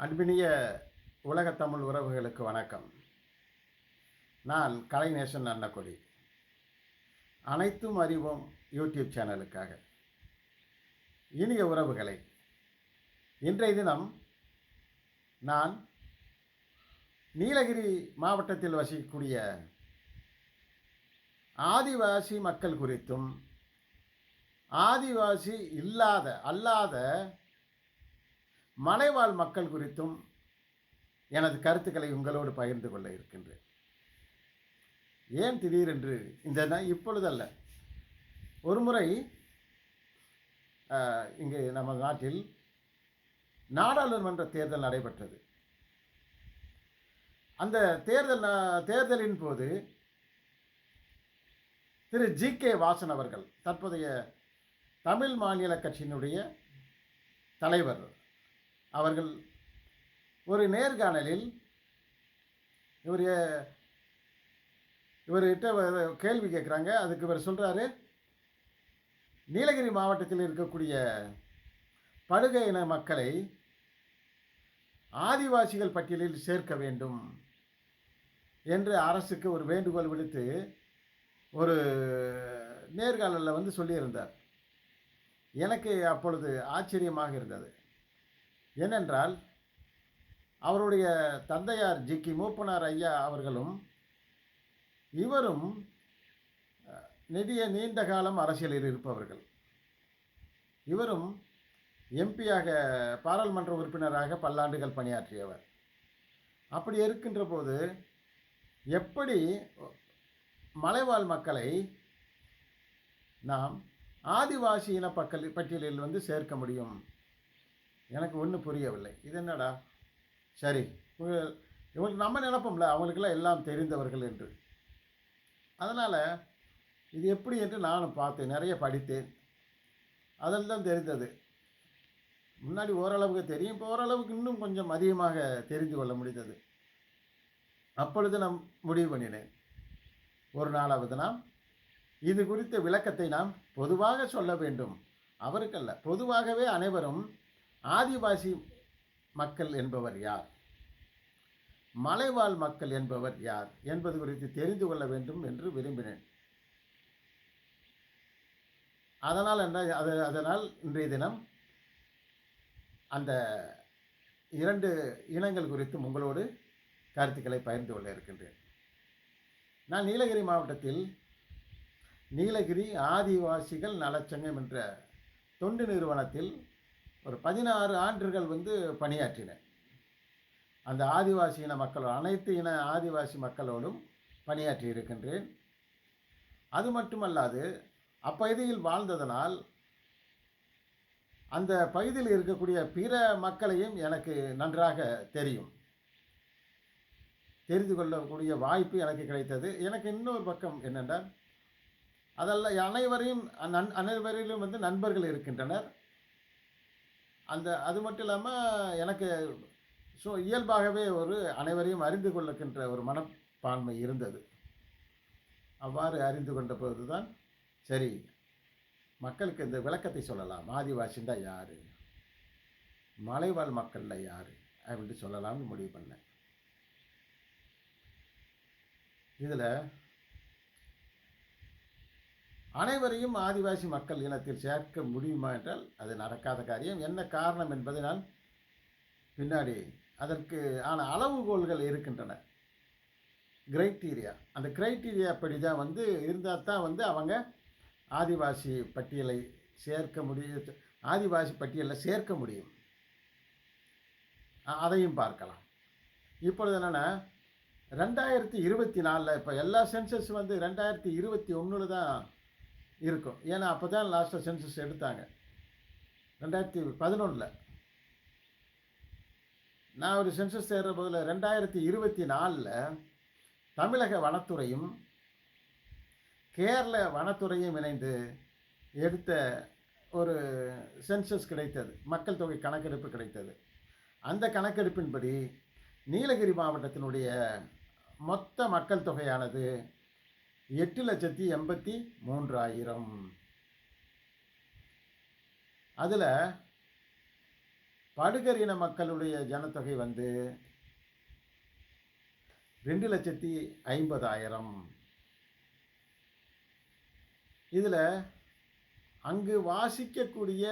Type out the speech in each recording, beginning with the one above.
அன்பினிய உலகத் தமிழ் உறவுகளுக்கு வணக்கம். நான் கலைநேசன் அன்னக்கொடி. அனைத்தும் அறிவோம் யூடியூப் சேனலுக்காக. இனிய உறவுகளை, இன்றைய தினம் நான் நீலகிரி மாவட்டத்தில் வசிக்கக்கூடிய ஆதிவாசி மக்கள் குறித்தும் ஆதிவாசி அல்லாத மலைவாழ் மக்கள் குறித்தும் எனது கருத்துக்களை உங்களோடு பகிர்ந்து கொள்ள இருக்கின்றேன். ஏன் திடீரென்று இப்பொழுதல்ல, ஒருமுறை இங்கு நம்ம நாட்டில் நாடாளுமன்ற தேர்தல் நடைபெற்றது. அந்த தேர்தலின் போது திரு ஜி.கே. வாசன் அவர்கள், தற்போதைய தமிழ் மாநில கட்சியினுடைய தலைவர் அவர்கள், ஒரு நேர்காணலில் இவர்கிட்ட கேள்வி கேட்குறாங்க. அதுக்கு இவர் சொல்கிறாரு, நீலகிரி மாவட்டத்தில் இருக்கக்கூடிய படுகை இன மக்களை ஆதிவாசிகள் பட்டியலில் சேர்க்க வேண்டும் என்று அரசுக்கு ஒரு வேண்டுகோள் விடுத்து ஒரு நேர்காணலில் சொல்லியிருந்தார். எனக்கு அப்பொழுது ஆச்சரியமாக இருந்தது. ஏனென்றால் அவருடைய தந்தையார் ஜி.கி. மூப்பனார் ஐயா அவர்களும் இவரும் நீண்ட காலம் அரசியலில் இருப்பவர்கள். இவரும் எம்பியாக, பாராளுமன்ற உறுப்பினராக பல்லாண்டுகள் பணியாற்றியவர். அப்படி இருக்கின்ற போது எப்படி மலைவாழ் மக்களை நாம் ஆதிவாசி இன பட்டியலில் சேர்க்க முடியும்? எனக்கு ஒன்றும் புரியவில்லை. இது என்னடா, சரி இவங்களுக்கு நம்ம நினைப்போம்ல, அவங்களுக்கெல்லாம் எல்லாம் தெரிந்தவர்கள் என்று. அதனால் இது எப்படி என்று நானும் பார்த்தேன், நிறைய படித்தேன். அதில் தான் தெரிந்தது. முன்னாடி ஓரளவுக்கு தெரியும், இப்போ ஓரளவுக்கு இன்னும் கொஞ்சம் அதிகமாக தெரிந்து கொள்ள முடிந்தது. அப்பொழுது நான் முடிவு பண்ணினேன், ஒரு நாளாவது நாம் இது குறித்த விளக்கத்தை நாம் பொதுவாக சொல்ல வேண்டும். அவருக்கல்ல, பொதுவாகவே அனைவரும் ஆதிவாசி மக்கள் என்பவர் யார், மலைவாழ் மக்கள் என்பவர் யார் என்பது குறித்து தெரிந்து கொள்ள வேண்டும் என்று விரும்பினேன். அதனால் இன்றைய தினம் அந்த இரண்டு இனங்கள் குறித்தும் உங்களோடு கருத்துக்களை பகிர்ந்து கொள்ள இருக்கின்றேன். நான் நீலகிரி மாவட்டத்தில் நீலகிரி ஆதிவாசிகள் நலச்சங்கம் என்ற தொண்டு நிறுவனத்தில் ஒரு 16 ஆண்டுகள் பணியாற்றினேன். அந்த ஆதிவாசி இன மக்களோடு, அனைத்து இன ஆதிவாசி மக்களோடும் பணியாற்றி இருக்கின்றேன். அது மட்டுமல்லாது, அப்பகுதியில் வாழ்ந்ததனால் அந்த பகுதியில் இருக்கக்கூடிய பிற மக்களையும் எனக்கு நன்றாக தெரிந்து கொள்ளக்கூடிய வாய்ப்பு எனக்கு கிடைத்தது. எனக்கு இன்னொரு பக்கம் என்னென்றால், அனைவரிலும் நண்பர்கள் இருக்கின்றனர். அது மட்டும் இல்லாமல் எனக்கு இயல்பாகவே அனைவரையும் அறிந்து கொள்ளுகின்ற ஒரு மனப்பான்மை இருந்தது. அவ்வாறு அறிந்து கொண்ட போது தான் சரி, மக்களுக்கு இந்த விளக்கத்தை சொல்லலாம். ஆதிவாசின்னா யார், மலைவாழ் மக்களில் யார் அப்படின்ட்டு சொல்லலாம்னு முடிவு பண்ணேன். இதில் அனைவரையும் ஆதிவாசி மக்கள் இனத்தில் சேர்க்க முடியுமா என்றால் அது நடக்காத காரியம். என்ன காரணம் என்பதை நான் பின்னாடி, அதற்கு ஆன அளவுகோல்கள் இருக்கின்றன, கிரைட்டீரியா. அந்த கிரைட்டீரியா படி தான் இருந்தால் தான் அவங்க ஆதிவாசி பட்டியலை சேர்க்க முடியும், ஆதிவாசி பட்டியலில் சேர்க்க முடியும். அதையும் பார்க்கலாம். இப்பொழுது என்னென்னா, 2024 இப்போ எல்லா சென்சஸ் 2021 தான் இருக்கும். ஏன்னா அப்போ தான் லாஸ்ட்டாக சென்சஸ் எடுத்தாங்க. 2011 நான் ஒரு சென்சஸ் சேர்கிற போதில் 2024 தமிழக வனத்துறையும் கேரள வனத்துறையும் இணைந்து எடுத்த ஒரு சென்சஸ் கிடைத்தது, மக்கள் தொகை கணக்கெடுப்பு கிடைத்தது. அந்த கணக்கெடுப்பின்படி நீலகிரி மாவட்டத்தினுடைய மொத்த மக்கள் தொகையானது 8,83,000. அதில் படுகர் இன மக்களுடைய ஜனத்தொகை வந்து 2,50,000. இதில் அங்கு வாசிக்கக்கூடிய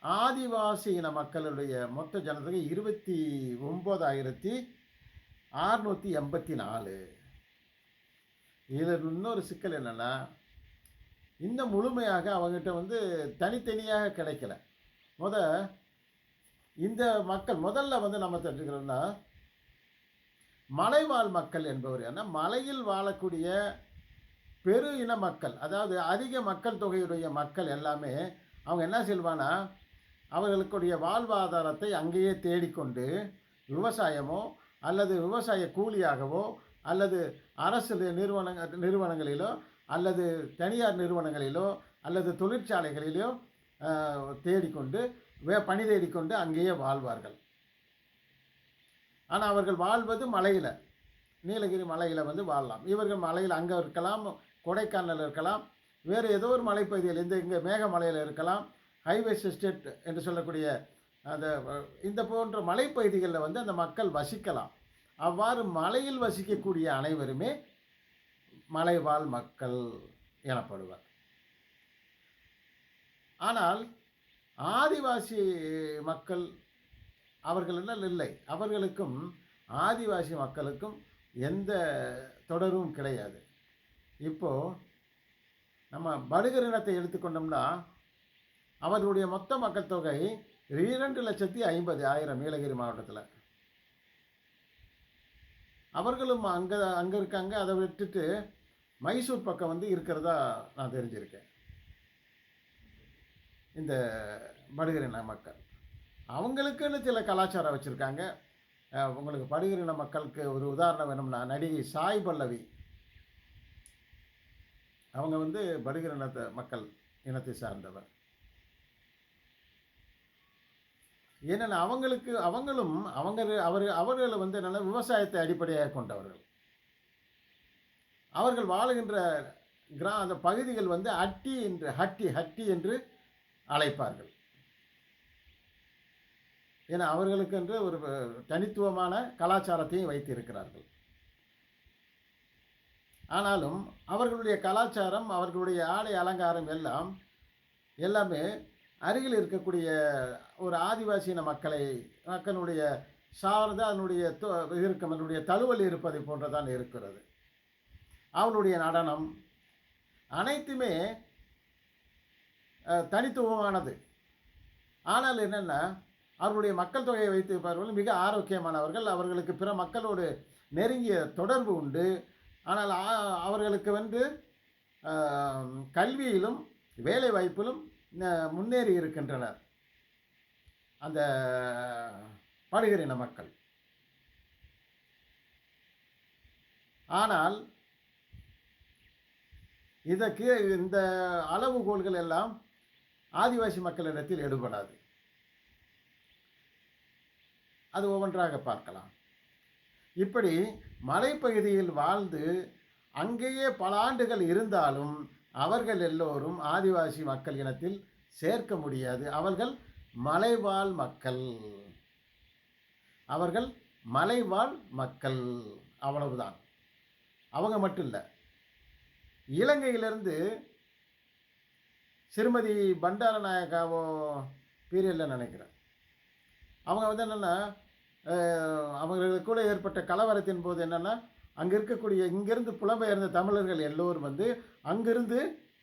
ஆதிவாசி இன மக்களுடைய மொத்த ஜனத்தொகை 29,684. இதில் இன்னொரு சிக்கல் என்னென்னா, இன்னும் முழுமையாக அவங்ககிட்ட வந்து தனித்தனியாக கிடைக்கல. இந்த மக்கள் முதல்ல வந்து நம்ம தெரிஞ்சுக்கிறோம்னா, மலைவாழ் மக்கள் என்பவர் ஏன்னா மலையில் வாழக்கூடிய பெரு இன மக்கள், அதாவது அதிக மக்கள் தொகையுடைய மக்கள் எல்லாமே அவங்க என்ன செய்வானா, அவர்களுக்குடைய வாழ்வாதாரத்தை அங்கேயே தேடிக்கொண்டு விவசாயமோ அல்லது விவசாய கூலியாகவோ அல்லது அரசு நிறுவனங்களிலோ அல்லது தனியார் நிறுவனங்களிலோ அல்லது தொழிற்சாலைகளிலோ தேடிக்கொண்டு பணி தேடிக்கொண்டு அங்கேயே வாழ்வார்கள். ஆனால் அவர்கள் வாழ்வது மலையில், நீலகிரி மலையில் வந்து வாழலாம். இவர்கள் மலையில் அங்கே இருக்கலாம், கொடைக்கானல் இருக்கலாம், வேறு ஏதோ ஒரு மலைப்பகுதியில் இங்கே மேகமலையில் இருக்கலாம், ஹைவேஸ் எஸ்டேட் என்று சொல்லக்கூடிய அந்த இந்த போன்ற மலைப்பகுதிகளில் வந்து அந்த மக்கள் வசிக்கலாம். அவ்வாறு மலையில் வசிக்கக்கூடிய அனைவருமே மலைவாழ் மக்கள் எனப்படுவர். ஆனால் ஆதிவாசி மக்கள் அவர்களிடம் இல்லை. அவர்களுக்கும் ஆதிவாசி மக்களுக்கும் எந்த தொடர்பும் கிடையாது. இப்போது நம்ம படுகர் இனத்தை எடுத்துக்கொண்டோம்னா அவர்களுடைய மொத்த மக்கள் தொகை 2,50,000 நீலகிரி மாவட்டத்தில். அவர்களும் அங்கே இருக்காங்க. அதை விட்டுட்டு மைசூர் பக்கம் வந்து இருக்கிறதா நான் தெரிஞ்சிருக்கேன். இந்த படுகர் இன மக்கள் அவங்களுக்குன்னு சில கலாச்சாரம் வச்சுருக்காங்க. உங்களுக்கு படுகர் இன மக்களுக்கு ஒரு உதாரணம் வேணும்னா, நடிகை சாய் பல்லவி அவங்க வந்து படுகர் மக்கள் இனத்தை சார்ந்தவர். ஏன்னா அவர்கள் வந்து என்னென்னா விவசாயத்தை அடிப்படையாக கொண்டவர்கள். அவர்கள் வாழுகின்ற அந்த பகுதிகள் வந்து ஹட்டி என்று அழைப்பார்கள். ஏன்னா அவர்களுக்கு என்று ஒரு தனித்துவமான கலாச்சாரத்தையும் வைத்திருக்கிறார்கள். ஆனாலும் அவர்களுடைய கலாச்சாரம், அவர்களுடைய ஆடை அலங்காரம் எல்லாமே அருகில் இருக்கக்கூடிய ஒரு ஆதிவாசியின மக்களுடைய சார்ந்த அதனுடைய அதனுடைய தழுவல் இருப்பதை போன்றதான் இருக்கிறது. அவளுடைய நடனம் அனைத்துமே தனித்துவமானது. ஆனால் என்னென்னா, அவர்களுடைய மக்கள் தொகையை வைத்திருப்பவர்கள் மிக ஆரோக்கியமானவர்கள். அவர்களுக்கு பிற மக்களோடு நெருங்கிய தொடர்பு உண்டு. ஆனால் அவர்களுக்கு வந்து கல்வியிலும் வேலை வாய்ப்பிலும் முன்னேறி இருக்கின்றனர் அந்த படுகர் இன மக்கள். ஆனால் இந்த அளவுகோல்கள் எல்லாம் ஆதிவாசி மக்களிடத்தில் எடுபடாது. அது ஒவ்வொன்றாக பார்க்கலாம். இப்படி மலைப்பகுதியில் வாழ்ந்து அங்கேயே பல ஆண்டுகள் இருந்தாலும் அவர்கள் எல்லோரும் ஆதிவாசி மக்கள் இனத்தில் சேர்க்க முடியாது. அவர்கள் மலைவாழ் மக்கள், அவ்வளவுதான். அவங்க மட்டும் இல்லை, இலங்கையிலிருந்து திருமதி பண்டாரநாயகாவோ பீரியடில் நினைக்கிறேன், அவங்க வந்து என்னென்னா, அவங்களுக்கு கூட ஏற்பட்ட கலவரத்தின் போது என்னென்னா, அங்கே இருக்கக்கூடிய இங்கேருந்து புலம்பெயர்ந்த தமிழர்கள் எல்லோரும் வந்து அங்கிருந்து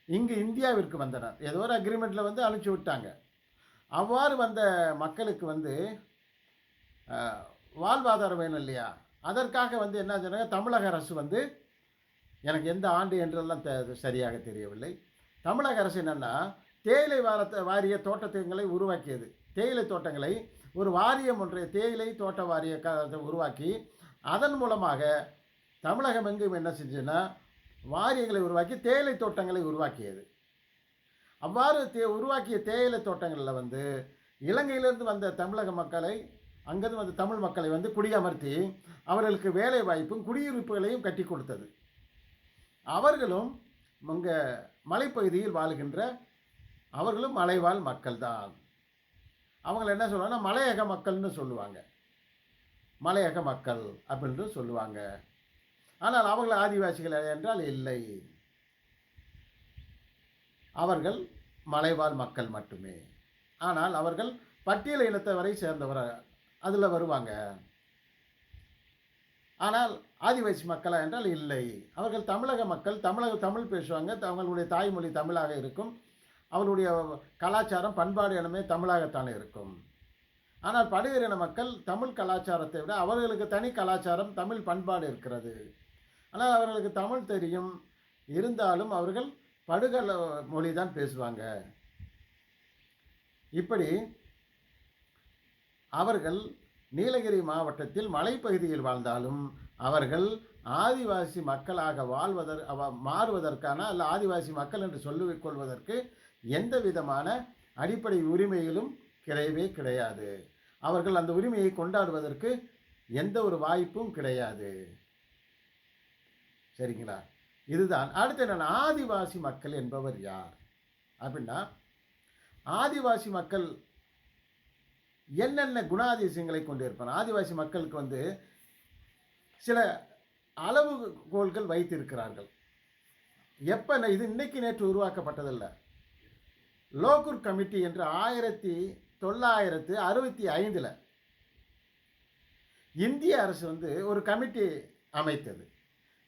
இங்கு இந்தியாவிற்கு வந்தனர். ஏதோ ஒரு அக்ரிமெண்ட்டில் வந்து அனுப்பிச்சி விட்டாங்க. அவ்வாறு வந்த மக்களுக்கு வந்து வாழ்வாதாரம் வேணும் இல்லையா? அதற்காக வந்து என்ன சொன்னாங்க, தமிழக அரசு வந்து எனக்கு எந்த ஆண்டு என்றெல்லாம் சரியாக தெரியவில்லை. தமிழக அரசு என்னென்னா, தேயிலை வாரிய தோட்டங்களை உருவாக்கியது. தேயிலை தோட்டங்களை ஒரு வாரியம் ஒன்றை தேயிலை தோட்ட வாரிய உருவாக்கி அதன் மூலமாக தமிழகம் எங்கும் என்ன செஞ்சுன்னா வாரியங்களை உருவாக்கி தேயிலை தோட்டங்களை உருவாக்கியது. அவ்வாறு உருவாக்கிய தேயிலை தோட்டங்களில் வந்து இலங்கையிலிருந்து வந்த தமிழக மக்களை, அங்கிருந்து வந்த தமிழ் மக்களை வந்து குடியமர்த்தி அவர்களுக்கு வேலை வாய்ப்பும் குடியிருப்புகளையும் கட்டி கொடுத்தது. அவர்களும் அங்கே மலைப்பகுதியில் வாழ்கின்ற அவர்களும் மலைவாழ் மக்கள் தான். அவங்கள என்ன சொல்லுவாங்கன்னா மலையக மக்கள்னு சொல்லுவாங்க. மலையக மக்கள் அப்படின்னு சொல்லுவாங்க. ஆனால் அவர்கள் ஆதிவாசிகள் என்றால் இல்லை. அவர்கள் மலைவாழ் மக்கள் மட்டுமே. ஆனால் அவர்கள் பட்டியல் இனத்தவரை சேர்ந்தவர் அதில் வருவாங்க. ஆனால் ஆதிவாசி மக்களா என்றால் இல்லை. அவர்கள் தமிழக மக்கள். தமிழ் பேசுவாங்க. அவங்களுடைய தாய்மொழி தமிழாக இருக்கும். அவர்களுடைய கலாச்சாரம் பண்பாடு எல்லாமே தமிழாகத்தானே இருக்கும். ஆனால் படுகர் இன மக்கள் தமிழ் கலாச்சாரத்தை விட அவர்களுக்கு தனி கலாச்சாரம் தமிழ் பண்பாடு இருக்கிறது. ஆனால் அவர்களுக்கு தமிழ் தெரியும். இருந்தாலும் அவர்கள் படுகர் மொழி தான் பேசுவாங்க. இப்படி அவர்கள் நீலகிரி மாவட்டத்தில் மலைப்பகுதியில் வாழ்ந்தாலும் அவர்கள் ஆதிவாசி மக்களாக மாறுவதற்கான அல்ல ஆதிவாசி மக்கள் என்று சொல்லிக் கொள்வதற்கு எந்த விதமான அடிப்படை உரிமையிலும் கிடையவே கிடையாது. அவர்கள் அந்த உரிமையை கொண்டாடுவதற்கு எந்த ஒரு வாய்ப்பும் கிடையாது. சரிங்களா? இதுதான். அடுத்து என்னன்னா, ஆதிவாசி மக்கள் என்பவர் யார் அப்படின்னா, ஆதிவாசி மக்கள் என்னென்ன குணாதிசயங்களை கொண்டிருப்பார்? ஆதிவாசி மக்களுக்கு சில அளவுகோல்கள் வைத்திருக்கிறார்கள். எப்போ இது இன்னைக்கு நேற்று உருவாக்கப்பட்டதில்ல. லோகூர் கமிட்டி என்று 1965 இந்திய அரசு ஒரு கமிட்டி அமைத்தது.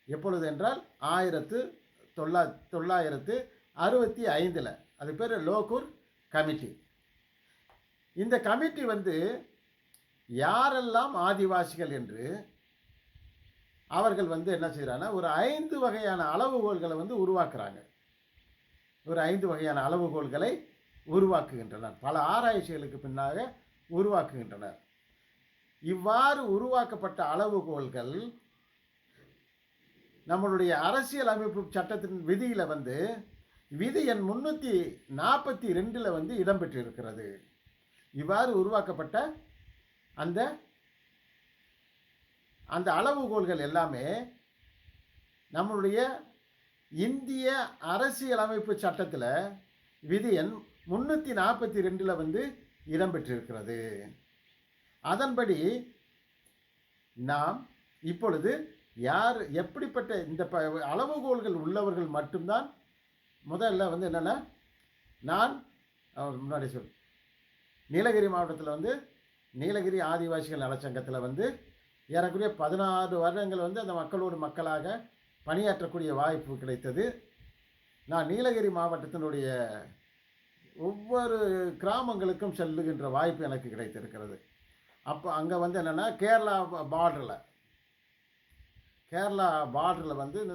எப்பொழுது என்றால் 1965 அது பேர் லோகூர் கமிட்டி. இந்த கமிட்டி யாரெல்லாம் ஆதிவாசிகள் என்று அவர்கள் என்ன செய்கிறாங்கன்னா ஒரு 5 வகையான அளவுகோல்களை உருவாக்குறாங்க. ஒரு 5 வகையான அளவுகோல்களை உருவாக்குகின்றனர். பல ஆராய்ச்சிகளுக்கு பின்னாக உருவாக்குகின்றனர். இவ்வாறு உருவாக்கப்பட்ட அளவுகோல்கள் நம்மளுடைய அரசியல் அமைப்பு சட்டத்தின் விதியில் விதி எண் 342 இடம்பெற்றிருக்கிறது. இவ்வாறு உருவாக்கப்பட்ட அந்த அந்த அளவுகோல்கள் எல்லாமே நம்மளுடைய இந்திய அரசியலமைப்பு சட்டத்தில் விதி எண் 342 இடம்பெற்றிருக்கிறது. அதன்படி நாம் இப்பொழுது யார் எப்படிப்பட்ட இந்த அளவுகோல்கள் உள்ளவர்கள் மட்டும்தான் முதல்ல என்னென்னா, நான் முன்னாடி நீலகிரி மாவட்டத்தில் நீலகிரி ஆதிவாசிகள் நலச்சங்கத்தில் ஏறக்குறைய 16 வருடங்கள் அந்த மக்களோடு மக்களாக பணியாற்றக்கூடிய வாய்ப்பு கிடைத்தது. நான் நீலகிரி மாவட்டத்தினுடைய ஒவ்வொரு கிராமங்களுக்கும் செல்லுகின்ற வாய்ப்பு எனக்கு கிடைத்திருக்கிறது. அப்போ அங்கே என்னென்னா கேரளா பார்டரில்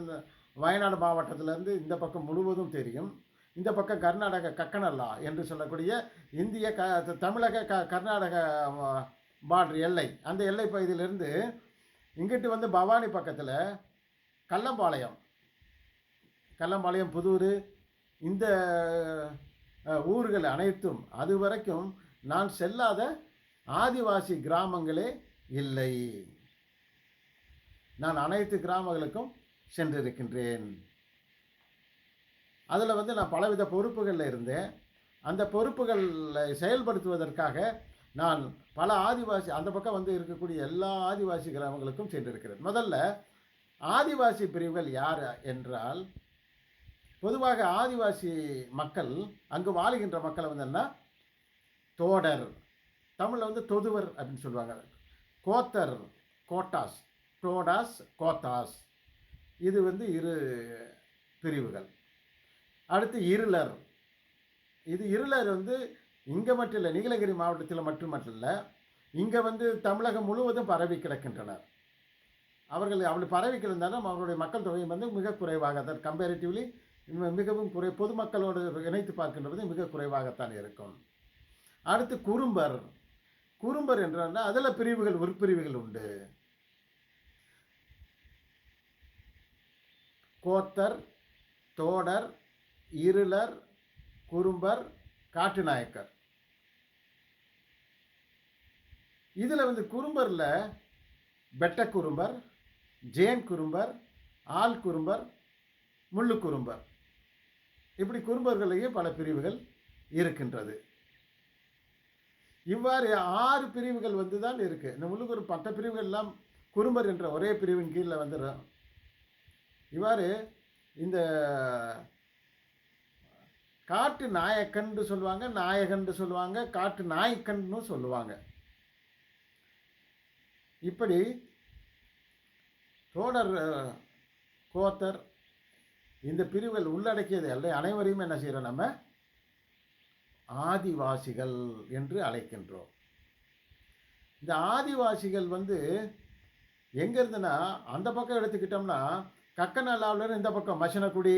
இந்த வயநாடு மாவட்டத்திலேருந்து இந்த பக்கம் முழுவதும் தெரியும். இந்த பக்கம் கர்நாடக கக்கனல்லா என்று சொல்லக்கூடிய இந்திய தமிழக கர்நாடக பார்டர் எல்லை, அந்த எல்லை பகுதியிலிருந்து இங்கிட்டு பவானி பக்கத்தில் கல்லம்பாளையம் புதூர் இந்த ஊர்கள் அனைத்தும் அது வரைக்கும் நான் செல்லாத ஆதிவாசி கிராமங்களே இல்லை. நான் அனைத்து கிராமங்களுக்கும் சென்றிருக்கின்றேன். அதில் நான் பலவித பொறுப்புகளில் இருந்தேன். அந்த பொறுப்புகளை செயல்படுத்துவதற்காக நான் பல ஆதிவாசி அந்த பக்கம் இருக்கக்கூடிய எல்லா ஆதிவாசி கிராமங்களுக்கும் சென்றிருக்கிறேன். முதல்ல ஆதிவாசி பிரிவுகள் யார் என்றால், பொதுவாக ஆதிவாசி மக்கள் அங்கு வாழுகின்ற மக்களை என்ன தோடர், தமிழில் தொதுவர் அப்படின்னு சொல்லுவாங்க. கோத்தர், கோட்டாஸ், டோடாஸ், கோத்தாஸ், இது 2 பிரிவுகள். அடுத்து இருளர். இது இருளர் இங்கே மட்டும் இல்லை, நீலகிரி மாவட்டத்தில் மட்டுமல்ல, இங்கே தமிழகம் முழுவதும் பரவி கிடக்கின்றனர். அவர்கள் அப்படி பரவி கிடந்தாலும் அவர்களுடைய மக்கள் தொகை மிக குறைவாக, அதற்கு கம்பேரிட்டிவ்லி மிகவும் பொதுமக்களோடு இணைத்து பார்க்கின்றது மிக குறைவாகத்தான் இருக்கும். அடுத்து குறும்பர் என்றால் அதில் உட்பிரிவுகள் உண்டு. கோத்தர், தோடர், இருளர், குறும்பர், காட்டுநாயக்கர். இதில் குறும்பரில் பெட்டக்குறும்பர், ஜேன் குறும்பர், ஆள் குறும்பர், முள்ளு குறும்பர், இப்படி குறும்பர்களையும் பல பிரிவுகள் இருக்கின்றது. இவ்வாறு 6 பிரிவுகள் வந்து தான் இருக்குது. இந்த உள்ளுக்கு ஒரு 10 பிரிவுகள் எல்லாம் குறும்பர் என்ற ஒரே பிரிவின் கீழில் வந்துடும். இவ்வாறு இந்த காட்டு நாயக்கன்னு சொல்லுவாங்க, நாயகன்னு சொல்லுவாங்க, காட்டு நாய்க்கன்னு சொல்லுவாங்க. இப்படி தோடர், கோத்தர் இந்த பிரிவுகள் உள்ளடக்கியது அல்ல அனைவரையும் என்ன செய்கிறோம், நம்ம ஆதிவாசிகள் என்று அழைக்கின்றோம். இந்த ஆதிவாசிகள் வந்து எங்கே இருந்துன்னா, அந்த பக்கம் எடுத்துக்கிட்டோம்னா கக்கநல்லாவிலேருந்து இந்த பக்கம் மசனக்குடி,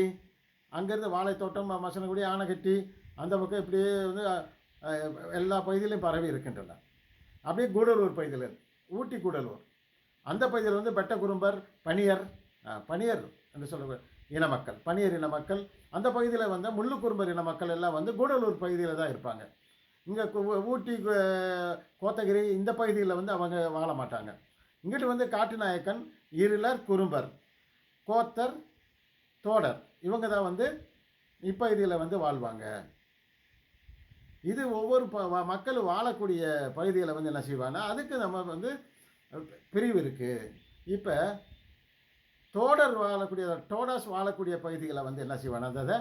அங்கேருந்து வாழைத்தோட்டம், மசனக்குடி, ஆனைக்கட்டி, அந்த பக்கம் இப்படியே வந்து எல்லா பகுதியிலையும் பரவி இருக்கின்றன. அப்படியே கூடலூர் பகுதியில், ஊட்டி கூடலூர் அந்த பகுதியில் வந்து பெட்ட குறும்பர், பனியர், பனியர் என்று சொல்ல இன மக்கள், பனியர் இன மக்கள். அந்த பகுதியில் வந்து முள்ளுக்குறும்பர் இன மக்கள் எல்லாம் வந்து கூடலூர் பகுதியில் தான் இருப்பாங்க. இங்கே ஊட்டி, கோத்தகிரி இந்த பகுதியில் வந்து அவங்க வாழ மாட்டாங்க. இங்கிட்டு வந்து காட்டுநாயக்கன், இருளர், குறும்பர், கோத்தர், தோடர் இவங்க தான் வந்து இப்பகுதியில் வந்து வாழ்வாங்க. இது ஒவ்வொரு மக்கள் வாழக்கூடிய பகுதியில் வந்து என்ன செய்வாங்கன்னா அதுக்கு நம்ம வந்து பிரிவு இருக்குது. இப்போ தோடர் வாழக்கூடிய, டோடாஸ் வாழக்கூடிய பகுதிகளை வந்து என்ன செய்வாங்கன்னா அதை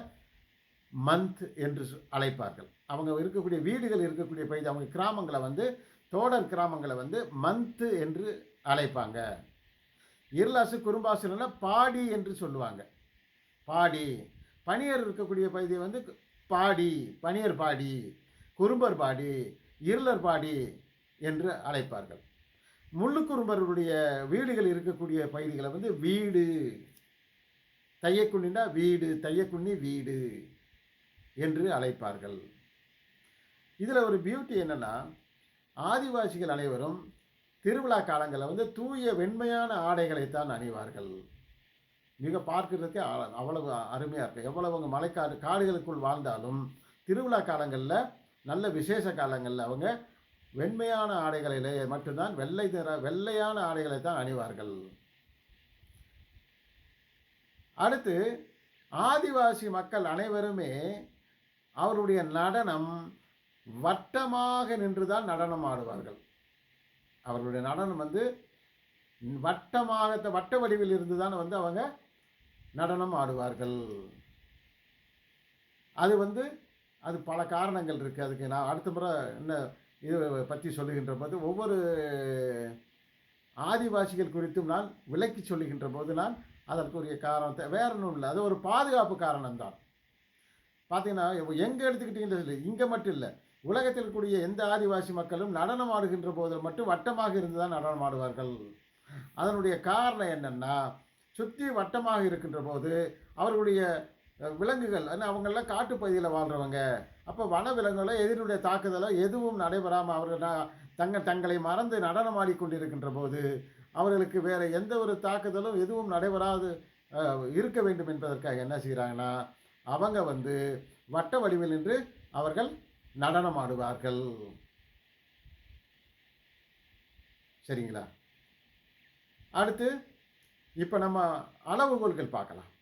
மந்த் என்று அழைப்பார்கள். அவங்க இருக்கக்கூடிய வீடுகள் இருக்கக்கூடிய பகுதி, அவங்க கிராமங்களை வந்து தோடர் கிராமங்களை வந்து மந்த் என்று அழைப்பாங்க. இருளாசு குறும்பாசுனா பாடி என்று சொல்லுவாங்க. பாடி. பனியர் இருக்கக்கூடிய பகுதியை வந்து பாடி, பனியர் பாடி, குறும்பர் பாடி, இருளர் பாடி என்று அழைப்பார்கள். முள்ளுக்குறும்பருடைய வீடுகள் இருக்கக்கூடிய பகுதிகளை வந்து வீடு, தையக்குண்ணினா வீடு, தையக்குண்ணி வீடு என்று அழைப்பார்கள். இதில் ஒரு பியூட்டி என்னென்னா, ஆதிவாசிகள் அனைவரும் திருவிழா காலங்களில் வந்து தூய வெண்மையான ஆடைகளைத்தான் அணிவார்கள். மிக பார்க்கறதுக்கு அவ்வளவு அருமையாக இருக்கும். எவ்வளவு அவங்க மலைக்காடு காடுகளுக்குள் வாழ்ந்தாலும் திருவிழா காலங்களில், நல்ல விசேஷ காலங்களில் அவங்க வெண்மையான ஆடைகளிலே மட்டும்தான், வெள்ளையான ஆடைகளை தான் அணிவார்கள். அடுத்து ஆதிவாசி மக்கள் அனைவருமே அவருடைய நடனம் வட்டமாக நின்றுதான் நடனம் ஆடுவார்கள். அவர்களுடைய நடனம் வந்து வட்டமாக, வட்ட வடிவில் இருந்து தான் வந்து அவங்க நடனம் ஆடுவார்கள். அது வந்து அது பல காரணங்கள் இருக்குது. அதுக்கு நான் அடுத்த முறை இன்னும் இதை பற்றி சொல்லுகின்ற போது, ஒவ்வொரு ஆதிவாசிகள் குறித்தும் நான் விளக்கி சொல்லுகின்ற போது நான் அதற்குரிய காரணத்தை, வேற ஒன்றும் இல்லை, அது ஒரு பாதுகாப்பு காரணம்தான். பார்த்தீங்கன்னா எங்கே எடுத்துக்கிட்டீங்கன்னு இங்கே மட்டும் இல்லை, உலகத்தில் இருக்கக்கூடிய எந்த ஆதிவாசி மக்களும் நடனம் ஆடுகின்ற போது மட்டும் வட்டமாக இருந்து தான் நடனம் ஆடுவார்கள். அதனுடைய காரணம் என்னென்னா, சுற்றி வட்டமாக இருக்கின்ற போது அவர்களுடைய விலங்குகள், அவங்கெல்லாம் காட்டுப்பகுதியில் வாழ்கிறவங்க, அப்போ வன விலங்குகளோ எதிரினுடைய தாக்குதலோ எதுவும் நடைபெறாமல் அவர்கள் தங்களை மறந்து நடனம் ஆடிக்கொண்டிருக்கின்ற போது அவர்களுக்கு வேறு எந்த ஒரு தாக்குதலும் எதுவும் நடைபெறாது இருக்க வேண்டும் என்பதற்காக என்ன செய்கிறாங்கன்னா, அவங்க வந்து வட்ட வடிவில் நின்று அவர்கள் நடனம் ஆடுவார்கள். சரிங்களா? அடுத்து இப்போ நம்ம அளவுகோல்கள் பார்க்கலாம்.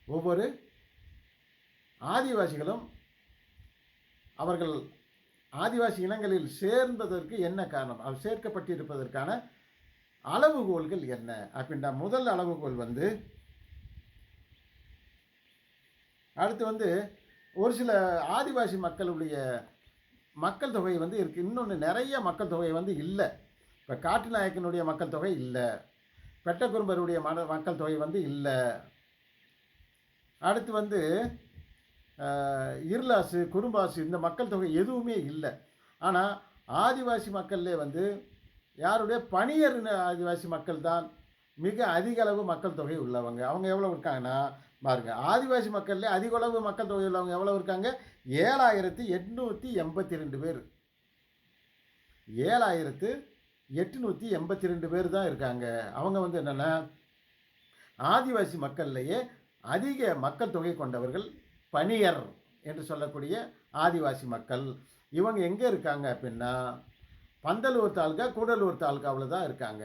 ஒவ்வொரு ஆதிவாசிகளும் அவர்கள் ஆதிவாசி இனங்களில் சேர்ந்ததற்கு என்ன காரணம், அவர் சேர்க்கப்பட்டிருப்பதற்கான அளவுகோல்கள் என்ன அப்படின்ற முதல் அளவுகோல் வந்து, அடுத்து வந்து ஒரு சில ஆதிவாசி மக்களுடைய மக்கள் தொகை வந்து இருக்குது. இன்னொன்று, நிறைய மக்கள் தொகை வந்து இல்லை. இப்போ காட்டுநாயக்கனுடைய மக்கள் தொகை இல்லை, பெட்டக்குறும்பருடைய மக்கள் தொகை வந்து இல்லை. அடுத்து வந்து இருளாசு, குறும்பாசு இந்த மக்கள் தொகை எதுவுமே இல்லை. ஆனால் ஆதிவாசி மக்கள்லே வந்து யாருடைய பனியர் ஆதிவாசி மக்கள் தான் மிக அதிக அளவு மக்கள் தொகை உள்ளவங்க. அவங்க எவ்வளோ இருக்காங்கன்னா பாருங்க, ஆதிவாசி மக்கள்லேயே அதிக அளவு மக்கள் தொகை உள்ளவங்க எவ்வளோ இருக்காங்க, 7882 பேர். 7882 பேர் தான் இருக்காங்க. அவங்க வந்து என்னென்னா ஆதிவாசி மக்கள்லேயே அதிக மக்கள் தொகை கொண்டவர்கள் பனியர் என்று சொல்லக்கூடிய ஆதிவாசி மக்கள். இவங்க எங்கே இருக்காங்க அப்படின்னா, பந்தலூர் தாலுகா, கூடலூர் தாலுகாவில் தான் இருக்காங்க.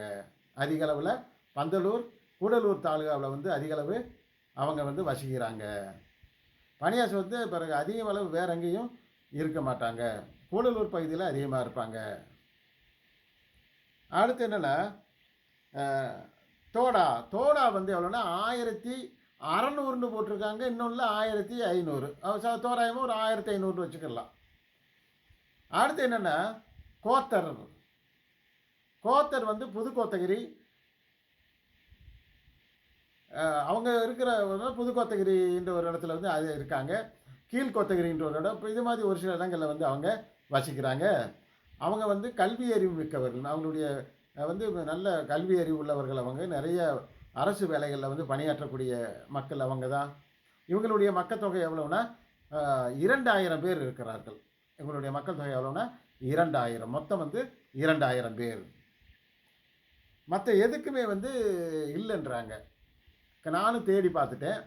அதிக அளவில் பந்தலூர், கூடலூர் தாலுகாவில் வந்து அதிக அளவு அவங்க வந்து வசிக்கிறாங்க. பனியாஸ் வந்து பிறகு அதிக அளவு வேறு எங்கேயும் இருக்க மாட்டாங்க. கூடலூர் பகுதியில் அதிகமாக இருப்பாங்க. அடுத்து என்னென்னா தோடா. தோடா வந்து எவ்வளோன்னா 1600 போட்டிருக்காங்க. இன்னொன்று 1500, தோராயமாக ஒரு 1500 வச்சுக்கலாம். அடுத்து என்னென்னா கோத்தர். கோத்தர் வந்து புதுக்கோத்தகிரி, அவங்க இருக்கிற புதுக்கோத்தகிரின்ற ஒரு இடத்துல வந்து அது இருக்காங்க. கீழ்கோத்தகிரின்ற ஒரு இடம். இப்போ இது மாதிரி ஒரு சில இடங்களில் வந்து அவங்க வசிக்கிறாங்க. அவங்க வந்து கல்வி அறிவு மிக்கவர்கள். அவங்களுடைய வந்து நல்ல கல்வி அறிவு உள்ளவர்கள். அவங்க நிறைய அரசு வேலைகளில் வந்து பணியாற்றக்கூடிய மக்கள் அவங்க தான். இவங்களுடைய மக்கள் தொகை எவ்வளோன்னா 2000 பேர் இருக்கிறார்கள். இவங்களுடைய மக்கள் தொகை எவ்வளோன்னா 2000. மொத்தம் வந்து 2000 பேர். மற்ற எதுக்குமே வந்து இல்லைன்றாங்க. நானும் தேடி பார்த்துட்டேன்.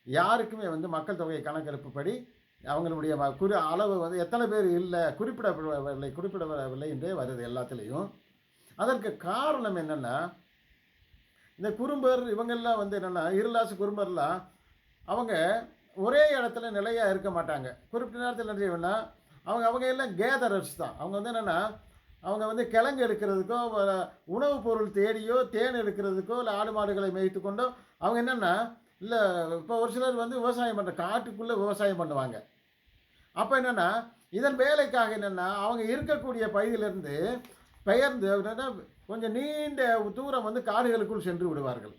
யாருக்குமே வந்து மக்கள் தொகை கணக்கெடுப்புப்படி அவங்களுடைய அளவு வந்து எத்தனை பேர் இல்லை, குறிப்பிடவில்லை என்றே வருது எல்லாத்துலேயும். அதற்கு காரணம் என்னென்னா, இந்த குறும்பர் இவங்கெல்லாம் வந்து என்னென்னா இருளாசு குறும்பர்லாம் அவங்க ஒரே இடத்துல நிலையாக இருக்க மாட்டாங்க. குறிப்பிட்ட நேரத்தில் என்ன செய்வோன்னா அவங்க எல்லாம் கேதரர்ஸ் தான். அவங்க வந்து என்னென்னா அவங்க வந்து கிழங்கு எடுக்கிறதுக்கோ உணவுப் பொருள் தேடியோ தேன் எடுக்கிறதுக்கோ இல்லை ஆடு மாடுகளை மேய்த்து கொண்டோ அவங்க என்னென்னா இல்லை. இப்போ ஒரு சிலர் வந்து விவசாயம் பண்ணுற காட்டுக்குள்ளே விவசாயம் பண்ணுவாங்க. அப்போ என்னென்னா இதன் வேலைக்காக என்னென்னா அவங்க இருக்கக்கூடிய பகுதியிலேருந்து பெயர்ந்து என்னென்னா கொஞ்சம் நீண்ட தூரம் வந்து காடுகளுக்குள் சென்று விடுவார்கள்.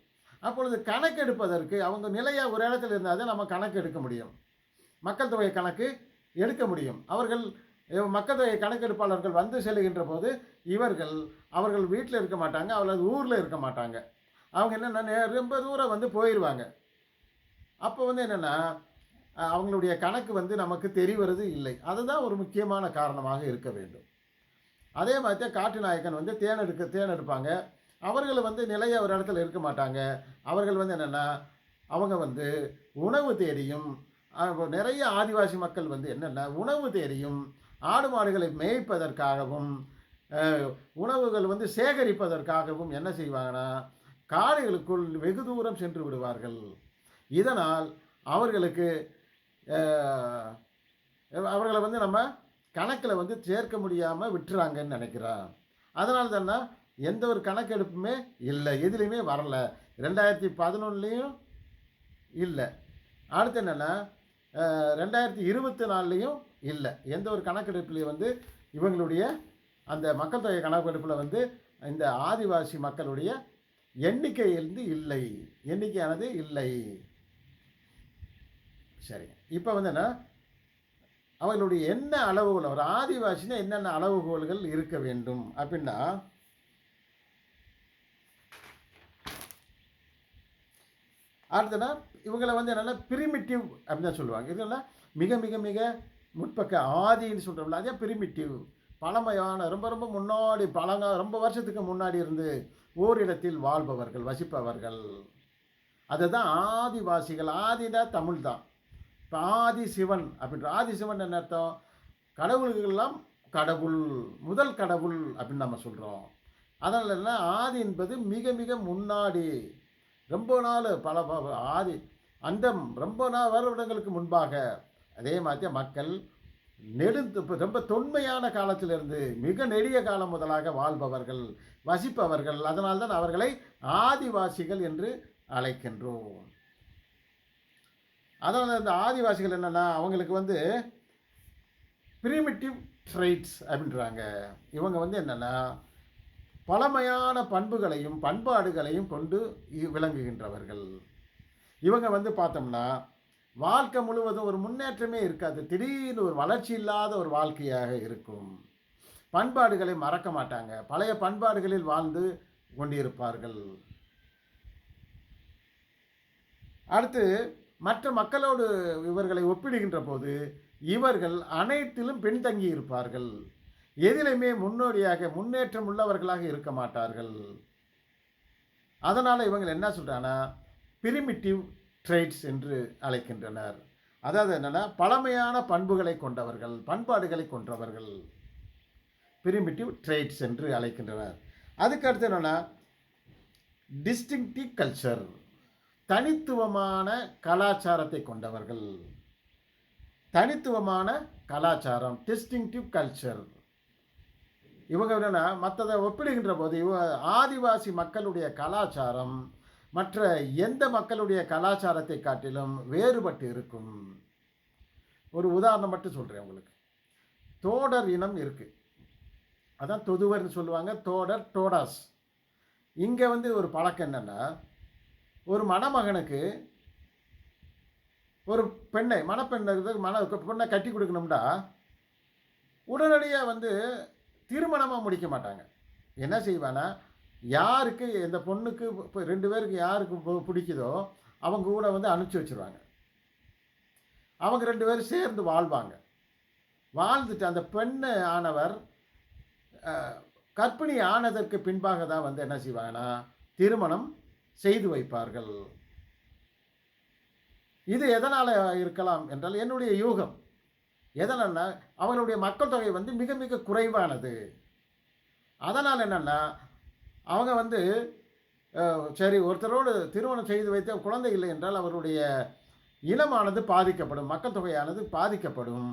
அப்பொழுது கணக்கெடுப்பதற்கு அவங்க நிலையாக ஒரு இடத்துல இருந்தால் தான் நம்ம கணக்கு எடுக்க முடியும், மக்கள் தொகை கணக்கு எடுக்க முடியும். மக்கள் தொகை கணக்கெடுப்பாளர்கள் வந்து செல்கின்ற போது அவர்கள் வீட்டில் இருக்க மாட்டாங்க, அவர்கள் ஊரில் இருக்க மாட்டாங்க. அவங்க என்னென்னா ரொம்ப தூரம் வந்து போயிடுவாங்க. அப்போ வந்து என்னென்னா அவங்களுடைய கணக்கு வந்து நமக்கு தெரிவது இல்லை. அதுதான் ஒரு முக்கியமான காரணமாக இருக்க வேண்டும். அதே மாதிரி தான் காட்டு நாயக்கன் வந்து தேன் எடுப்பாங்க. அவர்கள் வந்து நிலையாக ஒரு இடத்துல இருக்க மாட்டாங்க. அவர்கள் வந்து என்னென்னா அவங்க வந்து உணவு தேடியும், நிறைய ஆதிவாசி மக்கள் வந்து என்னென்னா உணவு தேடியும் ஆடு மாடுகளை மேய்ப்பதற்காகவும் உணவுகள் வந்து சேகரிப்பதற்காகவும் என்ன செய்வாங்கன்னா காடுகளுக்குள் வெகு தூரம் சென்று விடுவார்கள். இதனால் அவர்களை வந்து நம்ம கணக்கில் வந்து சேர்க்க முடியாமல் விட்டுறாங்கன்னு நினைக்கிறேன். அதனால தானே எந்த ஒரு கணக்கெடுப்புமே இல்லை, எதுலேயுமே வரல. 2011 இல்லை. அடுத்து என்னென்னா 2024 இல்லை. எந்த ஒரு கணக்கெடுப்புலேயும் வந்து இவங்களுடைய அந்த மக்கள் தொகை கணக்கெடுப்பில் வந்து இந்த ஆதிவாசி மக்களுடைய எண்ணிக்கையிலிருந்து இல்லை, எண்ணிக்கையானது இல்லை. சரி, இப்போ வந்து என்ன அவங்களுடைய என்ன அளவுகோல், ஒரு ஆதிவாசினா என்னென்ன அளவுகோல்கள் இருக்க வேண்டும் அப்படின்னா, அடுத்தனா இவங்களை வந்து என்னென்னா பிரிமிட்டிவ் அப்படின்னு தான் சொல்லுவாங்க. இதெல்லாம் மிக மிக மிக முற்பக்க ஆதின்னு சொல்கிறோம்ல, அதே பிரிமிட்டிவ், பழமையான ரொம்ப ரொம்ப முன்னாடி ரொம்ப வருஷத்துக்கு முன்னாடி இருந்து ஓரிடத்தில் வாழ்பவர்கள், வசிப்பவர்கள், அதுதான் ஆதிவாசிகள். ஆதினா தமிழ் தான். இப்போ ஆதி சிவன் அப்படின்ற ஆதிசிவன் என்ன அர்த்தம்? கடவுள்களெல்லாம் கடவுள், முதல் கடவுள் அப்படின்னு நம்ம சொல்கிறோம். அதனால் என்ன ஆதி என்பது மிக மிக முன்னாடி, ரொம்ப நாள் ஆதி அண்டம் ரொம்ப வருடங்களுக்கு முன்பாக. அதே மாதிரி மக்கள் ரொம்ப தொன்மையான காலத்திலிருந்து மிக நெடிய காலம் முதலாக வாழ்பவர்கள், வசிப்பவர்கள். அதனால்தான் அவர்களை ஆதிவாசிகள் என்று அழைக்கின்றோம். அதனால் இந்த ஆதிவாசிகள் என்னென்னா அவங்களுக்கு வந்து பிரிமிட்டிவ் ட்ரைட்ஸ் அப்படின்றாங்க. இவங்க வந்து என்னென்னா பழமையான பண்புகளையும் பண்பாடுகளையும் கொண்டு விளங்குகின்றவர்கள். இவங்க வந்து பார்த்தோம்னா வாழ்க்கை முழுவதும் ஒரு முன்னேற்றமே இருக்காது, திடீர்னு ஒரு வளர்ச்சி இல்லாத ஒரு வாழ்க்கையாக இருக்கும். பண்பாடுகளை மறக்க மாட்டாங்க, பழைய பண்பாடுகளில் வாழ்ந்து கொண்டிருப்பார்கள். அடுத்து மற்ற மக்களோடு இவர்களை ஒப்பிடுகின்ற போது இவர்கள் அனைத்திலும் பின்தங்கி இருப்பார்கள், எதிலுமே முன்னேற்றம் உள்ளவர்களாக இருக்க மாட்டார்கள். அதனால் இவங்க என்ன சொல்கிறாங்கன்னா பிரிமிட்டிவ் ட்ரைட்ஸ் என்று அழைக்கின்றனர். அதாவது என்னென்னா பழமையான பண்புகளை கொண்டவர்கள், பண்பாடுகளை கொண்டவர்கள், பிரிமிட்டிவ் ட்ரைட்ஸ் என்று அழைக்கின்றனர். அதுக்கு அடுத்து என்னென்னா டிஸ்டிங்டிவ் கல்ச்சர், தனித்துவமான கலாச்சாரத்தை கொண்டவர்கள், தனித்துவமான கலாச்சாரம், டிஸ்டிங்டிவ் கல்ச்சர். இவங்க என்னென்னா மற்றதை ஒப்பிடுகின்ற போது ஆதிவாசி மக்களுடைய கலாச்சாரம் மற்ற எந்த மக்களுடைய கலாச்சாரத்தை காட்டிலும் வேறுபட்டு இருக்கும். ஒரு உதாரணம் மட்டும் சொல்கிறேன் உங்களுக்கு. தோடர் இனம் இருக்குது, அதான் தொதுவர்னு சொல்லுவாங்க, தோடர், டோடாஸ். இங்கே வந்து ஒரு பழக்கம் என்னென்னா, ஒரு மணமகனுக்கு ஒரு பெண்ணை பொண்ணை கட்டி கொடுக்கணும்னா உடனடியாக வந்து திருமணமாக முடிக்க மாட்டாங்க. என்ன செய்வானா, யாருக்கு இந்த பொண்ணுக்கு இப்போ 2 பேருக்கு யாருக்கு பிடிக்குதோ அவங்க கூட வந்து அனுப்பிச்சி வச்சுருவாங்க. அவங்க 2 பேரும் சேர்ந்து வாழ்வாங்க. வாழ்ந்துட்டு அந்த பெண்ணு ஆனவர் கர்ப்பிணி ஆனதற்கு பின்பாக தான் வந்து என்ன செய்வாங்கன்னா திருமணம் செய்து வைப்பார்கள். இது எதனால் இருக்கலாம் என்றால் என்னுடைய யூகம். எதனால்னா அவங்களுடைய மக்கள் தொகை வந்து மிக மிக குறைவானது. அதனால் என்னென்னா அவங்க வந்து சரி ஒருத்தரோடு திருமணம் செய்து வைத்த குழந்தை இல்லை என்றால் அவருடைய இனமானது பாதிக்கப்படும், மக்கள் தொகையானது பாதிக்கப்படும்.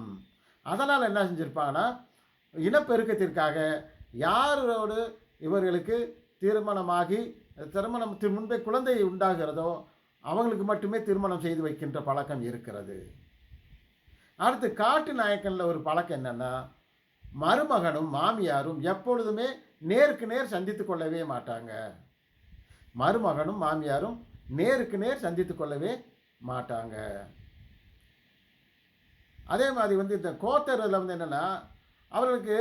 அதனால் என்ன செஞ்சுருப்பாங்கன்னா இனப்பெருக்கத்திற்காக யாரோடு இவர்களுக்கு திருமணமாகி திருமணத்திற்கு முன்பே குழந்தை உண்டாகிறதோ அவங்களுக்கு மட்டுமே திருமணம் செய்து வைக்கின்ற பழக்கம் இருக்கிறது. அடுத்து காட்டு நாயக்கனில் ஒரு பழக்கம் என்னென்னா, மருமகனும் மாமியாரும் எப்பொழுதுமே நேருக்கு நேர் சந்தித்து கொள்ளவே மாட்டாங்க. மருமகனும் மாமியாரும் நேருக்கு நேர் சந்தித்து கொள்ளவே மாட்டாங்க. அதே மாதிரி வந்து இந்த கோத்தரில் வந்து என்னென்னா அவர்களுக்கு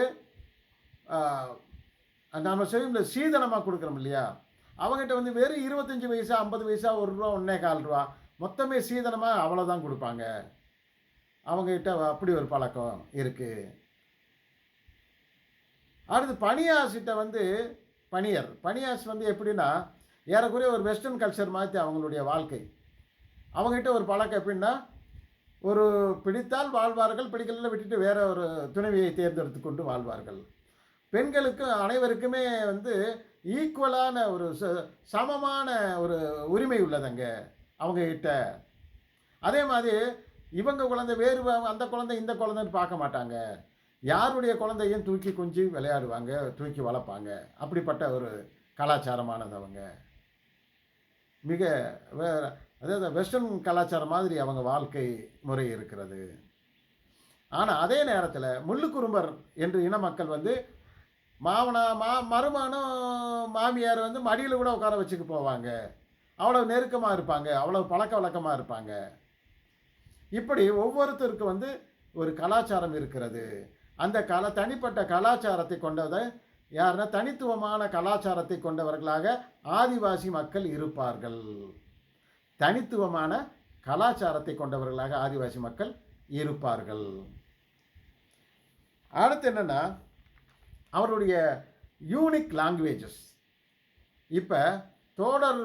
நம்ம செய்யும் சீதனமாக கொடுக்குறோம் இல்லையா, அவங்ககிட்ட வந்து வெறும் 25 பைசா 50 பைசா ₹1 1.25 மொத்தமே சீதனமாக அவ்வளோதான் கொடுப்பாங்க. அவங்ககிட்ட அப்படி ஒரு பழக்கம் இருக்குது. அடுத்து பனியாசிட்ட வந்து பனியாஸ் வந்து எப்படின்னா ஏறக்குறைய ஒரு வெஸ்டர்ன் கல்ச்சர் மாதிரி அவங்களுடைய வாழ்க்கை. அவங்ககிட்ட ஒரு பழக்கம் எப்படின்னா, ஒரு பிடித்தால் வாழ்வார்கள், பிடிக்கல விட்டுட்டு வேற ஒரு துணைவியை தேர்ந்தெடுத்து கொண்டு வாழ்வார்கள். பெண்களுக்கு அனைவருக்குமே வந்து ஈக்குவலான ஒரு சமமான ஒரு உரிமை உள்ளதுங்க அவங்கக்கிட்ட. அதே மாதிரி இவங்க குழந்தை வேறு, அந்த குழந்தை இந்த குழந்தைன்னு பார்க்க மாட்டாங்க. யாருடைய குழந்தையும் தூக்கி கொஞ்சி விளையாடுவாங்க, தூக்கி வளர்ப்பாங்க. அப்படிப்பட்ட ஒரு கலாச்சாரமானது அவங்க. மிக அதாவது வெஸ்டர்ன் கலாச்சாரம் மாதிரி அவங்க வாழ்க்கை முறை இருக்கிறது. ஆனால் அதே நேரத்தில் முள்ளுக்குறும்பர் என்று இன மக்கள் வந்து மருமகனும் மாமியார் வந்து மடியில் கூட உட்கார வச்சுக்கு போவாங்க. அவ்வளோ நெருக்கமாக இருப்பாங்க, அவ்வளோ பழக்க வழக்கமாக இருப்பாங்க. இப்படி ஒவ்வொருத்தருக்கு வந்து ஒரு கலாச்சாரம் இருக்கிறது. அந்த தனிப்பட்ட கலாச்சாரத்தை கொண்டதை யாருன்னா தனித்துவமான கலாச்சாரத்தை கொண்டவர்களாக ஆதிவாசி மக்கள் இருப்பார்கள். தனித்துவமான கலாச்சாரத்தை கொண்டவர்களாக ஆதிவாசி மக்கள் இருப்பார்கள். அடுத்து என்னென்னா அவருடைய யூனிக் லாங்குவேஜஸ். இப்போ தோடர்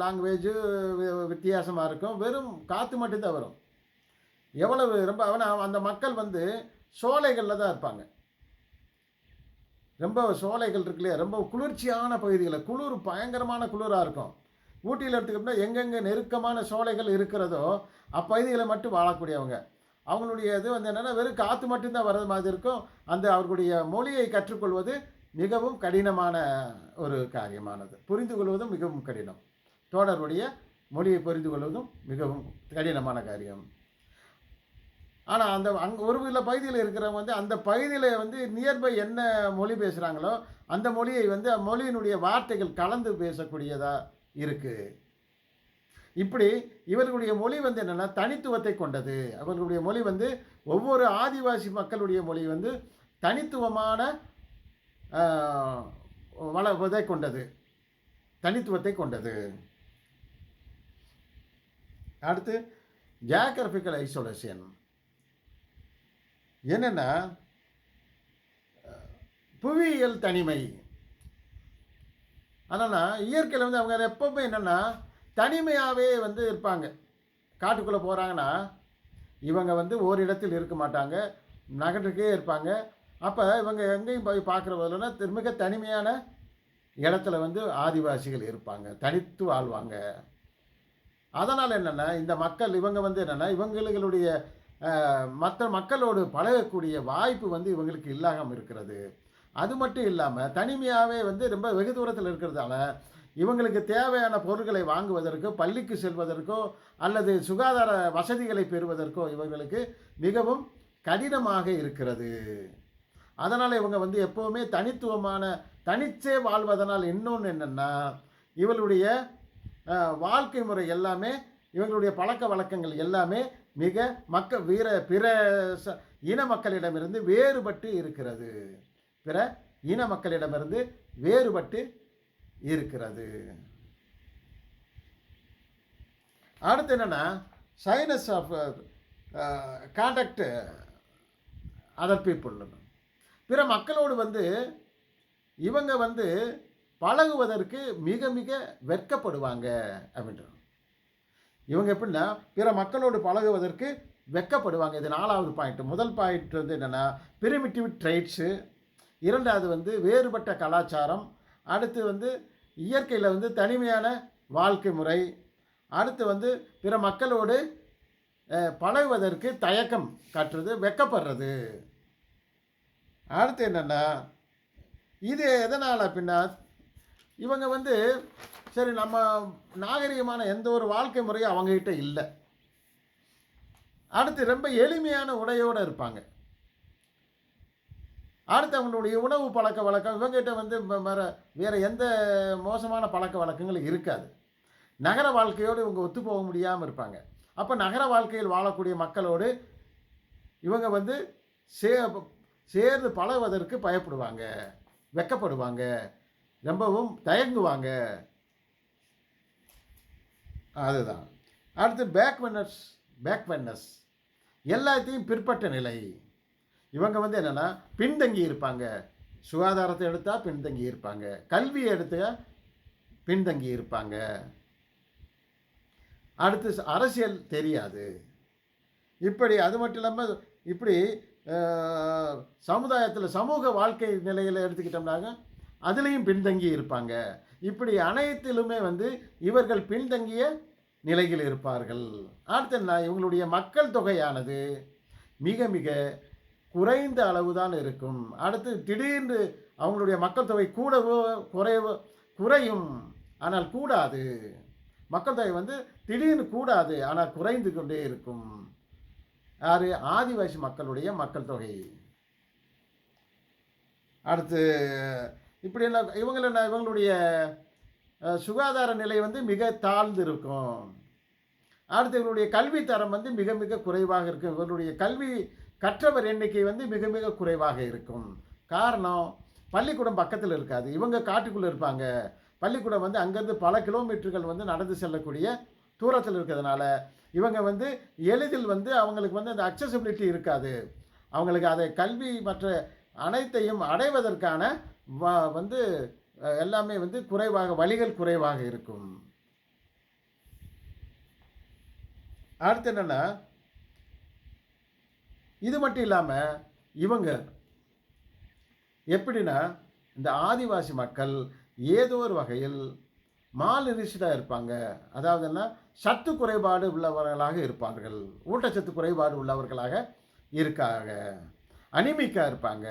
லாங்குவேஜு வித்தியாசமாக இருக்கும், வெறும் காற்று மட்டும்தான் வரும். எவ்வளவு ரொம்ப அந்த மக்கள் வந்து சோலைகளில் தான் இருப்பாங்க. ரொம்ப சோலைகள் இருக்குல்லையா, ரொம்ப குளிர்ச்சியான பகுதிகளில், குளிர் பயங்கரமான குளிராக இருக்கும். ஊட்டியில் எடுத்துக்கிட்டோம்னா எங்கெங்கே நெருக்கமான சோலைகள் இருக்கிறதோ அப்பகுதிகளை மட்டும் வாழக்கூடியவங்க. அவங்களுடைய இது வந்து என்னென்னா வெறும் காற்று மட்டும்தான் வர்றது மாதிரி இருக்கும். அந்த அவர்களுடைய மொழியை கற்றுக்கொள்வது மிகவும் கடினமான ஒரு காரியமானது. புரிந்து கொள்வதும் மிகவும் கடினம். தோடருடைய மொழியை புரிந்து கொள்வதும் மிகவும் கடினமான காரியம். ஆனால் அங்கே ஒரு சில பகுதியில் இருக்கிறவங்க வந்து அந்த பகுதியில் வந்து நியர்பை என்ன மொழி பேசுகிறாங்களோ அந்த மொழியை வந்து மொழியினுடைய வார்த்தைகள் கலந்து பேசக்கூடியதாக இருக்குது. இப்படி இவர்களுடைய மொழி வந்து என்னென்னா தனித்துவத்தை கொண்டது. அவர்களுடைய மொழி வந்து ஒவ்வொரு ஆதிவாசி மக்களுடைய மொழி வந்து தனித்துவமான இதை கொண்டது, தனித்துவத்தை கொண்டது. அடுத்து ஜியோகிராஃபிக்கல் ஐசோலேஷன் என்னென்னா புவியியல் தனிமை. அதனால் இயற்கையில் வந்து அவங்க எப்பவுமே என்னென்னா தனிமையாகவே வந்து இருப்பாங்க. காட்டுக்குள்ளே போகிறாங்கன்னா இவங்க வந்து ஓரிடத்தில் இருக்க மாட்டாங்க, நகட்டுக்கே இருப்பாங்க. அப்போ இவங்க எங்கேயும் போய் பார்க்குற போதுன்னா மிக தனிமையான இடத்துல வந்து ஆதிவாசிகள் இருப்பாங்க, தனித்து வாழ்வாங்க. அதனால் என்னென்னா இந்த மக்கள் இவங்க வந்து என்னென்னா இவங்களுடைய மற்ற மக்களோடு பழகக்கூடிய வாய்ப்பு வந்து இவங்களுக்கு இல்லாமல் இருக்கிறது. அது மட்டும் இல்லாமல் தனிமையாகவே வந்து ரொம்ப வெகு தூரத்தில் இருக்கிறதால இவங்களுக்கு தேவையான பொருட்களை வாங்குவதற்கோ, பள்ளிக்கு செல்வதற்கோ அல்லது சுகாதார வசதிகளை பெறுவதற்கோ இவர்களுக்கு மிகவும் கடினமாக இருக்கிறது. அதனால் இவங்க வந்து எப்போவுமே தனிச்சே வாழ்வதனால் இன்னொன்று என்னென்னா, இவர்களுடைய வாழ்க்கை முறை எல்லாமே, இவங்களுடைய பழக்க வழக்கங்கள் எல்லாமே மிக பிற இன மக்களிடமிருந்து வேறுபட்டு இருக்கிறது. பிற இன மக்களிடமிருந்து வேறுபட்டு இருக்கிறது. அடுத்து என்னன்னா, signs of contact other people. பிற மக்களோடு வந்து இவங்க வந்து பழகுவதற்கு மிக மிக வெட்கப்படுவாங்க அப்படின்றாங்க. இவங்க எப்படின்னா பிற மக்களோடு பழகுவதற்கு வெட்கப்படுவாங்க. இது 4வது பாயிண்ட். முதல் பாயிண்ட் வந்து என்னென்னா பிரிமிட்டிவ் ட்ரைட்ஸு, 2வது வந்து வேறுபட்ட கலாச்சாரம், அடுத்து வந்து இயற்கையில் வந்து தனிமையான வாழ்க்கை முறை, அடுத்து வந்து பிற மக்களோடு பழகுவதற்கு தயக்கம் காட்டுறது, வெட்கப்படுறது. அடுத்து என்னென்னா இது எதனால் அப்படின்னா இவங்க வந்து சரி நம்ம நாகரிகமான எந்த ஒரு வாழ்க்கை முறையும் அவங்ககிட்ட இல்லை. அடுத்து ரொம்ப எளிமையான உடையோடு இருப்பாங்க. அடுத்து அவங்களுடைய உணவு பழக்க வழக்கம் இவங்ககிட்ட வந்து வேறு எந்த மோசமான பழக்க வழக்கங்கள் இருக்காது. நகர வாழ்க்கையோடு இவங்க ஒத்து போக முடியாமல் இருப்பாங்க. அப்போ நகர வாழ்க்கையில் வாழக்கூடிய மக்களோடு இவங்க வந்து சேர்ந்து பழகுவதற்கு பயப்படுவாங்க, வெட்கப்படுவாங்க, ரொம்பவும் தயங்குவாங்க. அதுதான். அடுத்து பேக்வென்னஸ் எல்லாத்தையும் பிற்பட்ட நிலை. இவங்க வந்து என்னென்னா பின்தங்கி இருப்பாங்க. சுகாதாரத்தை எடுத்தால் பின்தங்கி இருப்பாங்க, கல்வியை எடுத்தால் பின்தங்கி இருப்பாங்க. அடுத்து அரசியல் தெரியாது. இப்படி அது மட்டும் இல்லாமல் இப்படி சமுதாயத்தில் சமூக வாழ்க்கை நிலையில் எடுத்துக்கிட்டோம்னாங்க அதுலேயும் பின்தங்கி இருப்பாங்க. இப்படி அனைத்திலுமே வந்து இவர்கள் பின்தங்கிய நிலையில் இருப்பார்கள். அடுத்து என்ன, இவங்களுடைய மக்கள் தொகையானது மிக மிக குறைந்த அளவு தான் இருக்கும். அடுத்து திடீர்னு அவங்களுடைய மக்கள் தொகை கூடவோ குறையும், ஆனால் கூடாது. மக்கள் தொகை வந்து திடீர்னு கூடாது, ஆனால் குறைந்து கொண்டே இருக்கும். யார்? ஆதிவாசி மக்களுடைய மக்கள் தொகை. அடுத்து இப்படி என்ன இவங்களுடைய சுகாதார நிலை வந்து மிக தாழ்ந்து இருக்கும். அடுத்து இவங்களுடைய கல்வி தரம் வந்து மிக மிக குறைவாக இருக்கும். இவர்களுடைய கல்வி கற்றவர் எண்ணிக்கை வந்து மிக மிக குறைவாக இருக்கும். காரணம், பள்ளிக்கூடம் பக்கத்தில் இருக்காது. இவங்க காட்டுக்குள்ளே இருப்பாங்க. பள்ளிக்கூடம் வந்து அங்கேருந்து பல கிலோமீட்டர்கள் வந்து நடந்து செல்லக்கூடிய தூரத்தில் இருக்கிறதுனால இவங்க வந்து எளிதில் வந்து அவங்களுக்கு வந்து அந்த அக்சசிபிலிட்டி இருக்காது. அவங்களுக்கு அதை கல்வி மற்ற அனைத்தையும் அடைவதற்கான வந்து எல்லாமே வந்து வழிகள் குறைவாக இருக்கும். அடுத்து என்னென்னா, இது மட்டும் இல்லாமல் இவங்க எப்படின்னா இந்த ஆதிவாசி மக்கள் ஏதோ ஒரு வகையில் மால்நிரிஷ்டாக இருப்பாங்க. அதாவதுன்னா சத்து குறைபாடு உள்ளவர்களாக இருப்பார்கள், ஊட்டச்சத்து குறைபாடு உள்ளவர்களாக இருக்காங்க, அனிமிக்காக இருப்பாங்க,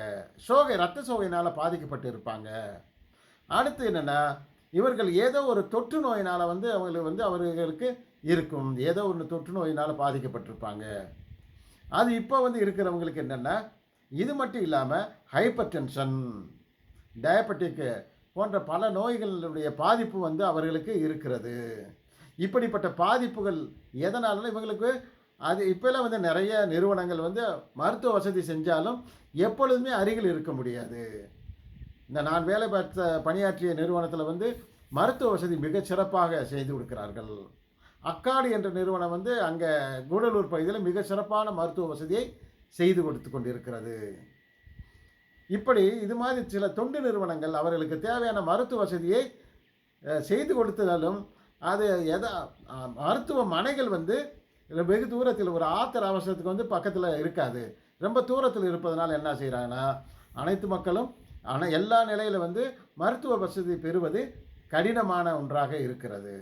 இரத்த சோகையினால் பாதிக்கப்பட்டு இருப்பாங்க. அடுத்து என்னென்னா, இவர்கள் ஏதோ ஒரு தொற்று நோயினால் வந்து அவர்களுக்கு இருக்கும், ஏதோ ஒன்று தொற்று நோயினால் பாதிக்கப்பட்டிருப்பாங்க. அது இப்போ வந்து இருக்கிறவங்களுக்கு என்னென்னா, இது மட்டும் இல்லாமல் ஹைப்பர் டென்ஷன், டயபெட்டிக் போன்ற பல நோய்களுடைய பாதிப்பு வந்து அவர்களுக்கு இருக்கிறது. இப்படிப்பட்ட பாதிப்புகள் எதனால இவங்களுக்கு அது இப்போலாம் வந்து நிறைய நிறுவனங்கள் வந்து மருத்துவ வசதி செஞ்சாலும் எப்பொழுதுமே அருகில் இருக்க முடியாது. இந்த நான் வேலை பார்த்த பணியாற்றிய நிறுவனத்தில் வந்து மருத்துவ வசதி மிகச் சிறப்பாக செய்து கொடுக்கிறார்கள். அக்காடு என்ற நிறுவனம் வந்து அங்கே கூடலூர் பகுதியில் மிக சிறப்பான மருத்துவ வசதியை செய்து கொடுத்து கொண்டிருக்கிறது. இப்படி இது மாதிரி சில தொண்டு நிறுவனங்கள் அவர்களுக்கு தேவையான மருத்துவ வசதியை செய்து கொடுத்தாலும் அது மருத்துவமனைகள் வந்து வெகு தூரத்தில் ஒரு ஆத்திர அவசரத்துக்கு வந்து பக்கத்தில் இருக்காது. ரொம்ப தூரத்தில் இருப்பதனால் என்ன செய்கிறாங்கன்னா அனைத்து மக்களும் எல்லா நிலையில் வந்து மருத்துவ வசதி பெறுவது கடினமான ஒன்றாக இருக்கிறது.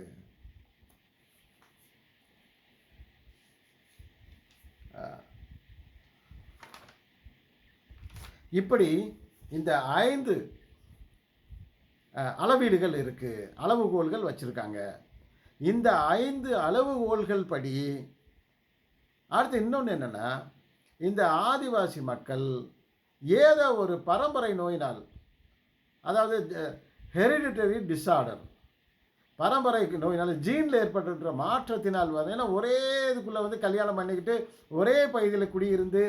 இப்படி இந்த 5 அளவீடுகள் இருக்குது, அளவுகோல்கள் வச்சுருக்காங்க. இந்த 5 அளவுகோல்கள் படி அடுத்து இன்னொன்று என்னென்னா, இந்த ஆதிவாசி மக்கள் ஏதோ ஒரு பரம்பரை நோயினால், அதாவது ஹெரிடிட்டரி டிஸார்டர், பரம்பரை நோயினால், ஜீனில் ஏற்பட்டுன்ற மாற்றத்தினால் ஏன்னா ஒரே இதுக்குள்ளே வந்து கல்யாணம் பண்ணிக்கிட்டு ஒரே பகுதியில் குடியிருந்து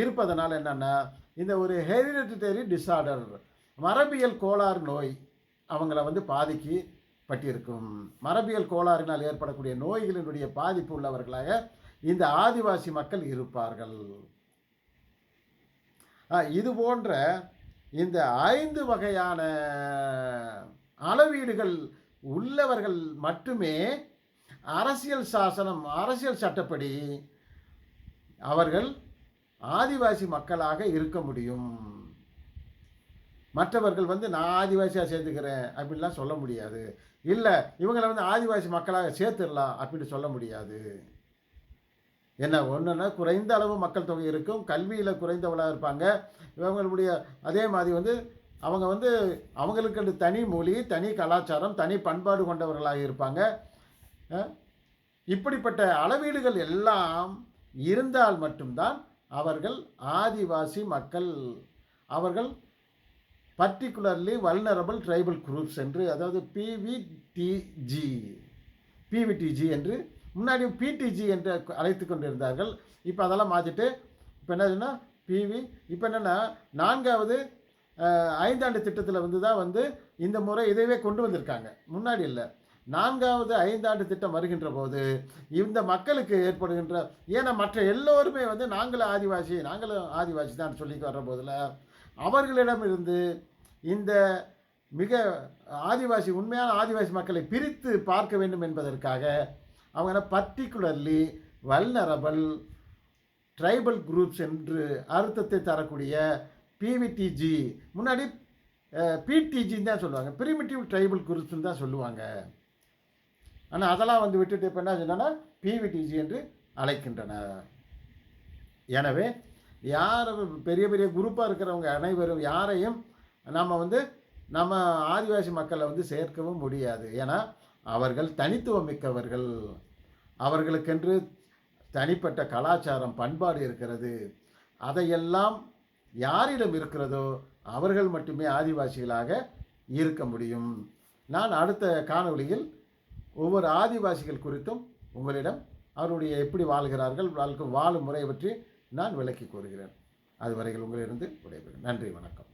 இருப்பதனால் என்னென்னா, இந்த ஒரு ஹெரிடிட்டரி டிஸார்டர், மரபியல் கோளாறு நோய் அவங்கள வந்து பாதிக்கப்பட்டிருக்கும். மரபியல் கோளாறினால் ஏற்படக்கூடிய நோய்களினுடைய பாதிப்பு உள்ளவர்களாக இந்த ஆதிவாசி மக்கள் இருப்பார்கள். இது போன்ற இந்த 5 வகையான அளவீடுகள் உள்ளவர்கள் மட்டுமே அரசியல் சாசனம், அரசியல் சட்டப்படி அவர்கள் ஆதிவாசி மக்களாக இருக்க முடியும். மற்றவர்கள் வந்து நான் ஆதிவாசியாக சேர்த்துக்கிறேன் அப்படின்லாம் சொல்ல முடியாது. இல்லை இவங்களை வந்து ஆதிவாசி மக்களாக சேர்த்துடலாம் அப்படின்னு சொல்ல முடியாது. என்ன ஒன்றுன்னா, குறைந்த அளவு மக்கள் தொகை இருக்கும், கல்வியில் குறைந்தவளாக இருப்பாங்க. இவங்களுடைய அதே மாதிரி வந்து அவங்க வந்து அவங்களுக்கு தனி மொழி, தனி கலாச்சாரம், தனி பண்பாடு கொண்டவர்களாக இருப்பாங்க. இப்படிப்பட்ட அளவீடுகள் எல்லாம் இருந்தால் மட்டும்தான் அவர்கள் ஆதிவாசி மக்கள். அவர்கள் பர்டிகுலர்லி வல்னரபிள் ட்ரைபல் குரூப்ஸ் என்று, அதாவது பிவிடிஜி என்று, முன்னாடி பிடிஜி என்று அழைத்து கொண்டிருந்தார்கள். இப்போ அதெல்லாம் மாற்றிட்டு இப்போ என்னதுன்னா இப்போ என்னென்னா 4வது 5ஆண்டு திட்டத்தில் வந்து தான் வந்து இந்த முறை இதவே கொண்டு வந்திருக்காங்க. முன்னாடி இல்லை, 4வது 5ஆண்டு திட்டம் வருகின்ற போது இந்த மக்களுக்கு ஏற்படுகின்ற, ஏன்னா மற்ற எல்லோருமே வந்து நாங்களும் ஆதிவாசி தான் சொல்லி வர்ற போதில் அவர்களிடமிருந்து இந்த மிக ஆதிவாசி, உண்மையான ஆதிவாசி மக்களை பிரித்து பார்க்க வேண்டும் என்பதற்காக அவங்க பர்டிகுலர்லி வல்னரபிள் ட்ரைபல் குரூப்ஸ் என்று அர்த்தத்தை தரக்கூடிய பிவிடிஜி, முன்னாடி பிடிஜின்னு தான் சொல்லுவாங்க, பிரிமிட்டிவ் ட்ரைபல் குரூப்ஸ்ன்னு தான் சொல்லுவாங்க. ஆனால் அதெல்லாம் வந்து விட்டுட்டு இப்போ என்ன சொன்னா பிவிடிஜி என்று அழைக்கின்றனர். எனவே யார் பெரிய பெரிய குரூப்பாக இருக்கிறவங்க அனைவரும் யாரையும் நம்ம ஆதிவாசி மக்களை வந்து சேர்க்கவும் முடியாது. ஏன்னா அவர்கள் தனித்துவம் மிக்கவர்கள், அவர்களுக்கென்று தனிப்பட்ட கலாச்சாரம், பண்பாடு இருக்கிறது. அதையெல்லாம் யாரிடம் இருக்கிறதோ அவர்கள் மட்டுமே ஆதிவாசிகளாக இருக்க முடியும். நான் அடுத்த காணொளியில் ஒவ்வொரு ஆதிவாசிகள் குறித்தும் உங்களிடம் அவருடைய எப்படி வாழ்கிறார்கள், வாழும் முறை பற்றி நான் விளக்கி கூறுகிறேன். அதுவரையில் உங்களிடம் விடைபெறுகிறேன். நன்றி, வணக்கம்.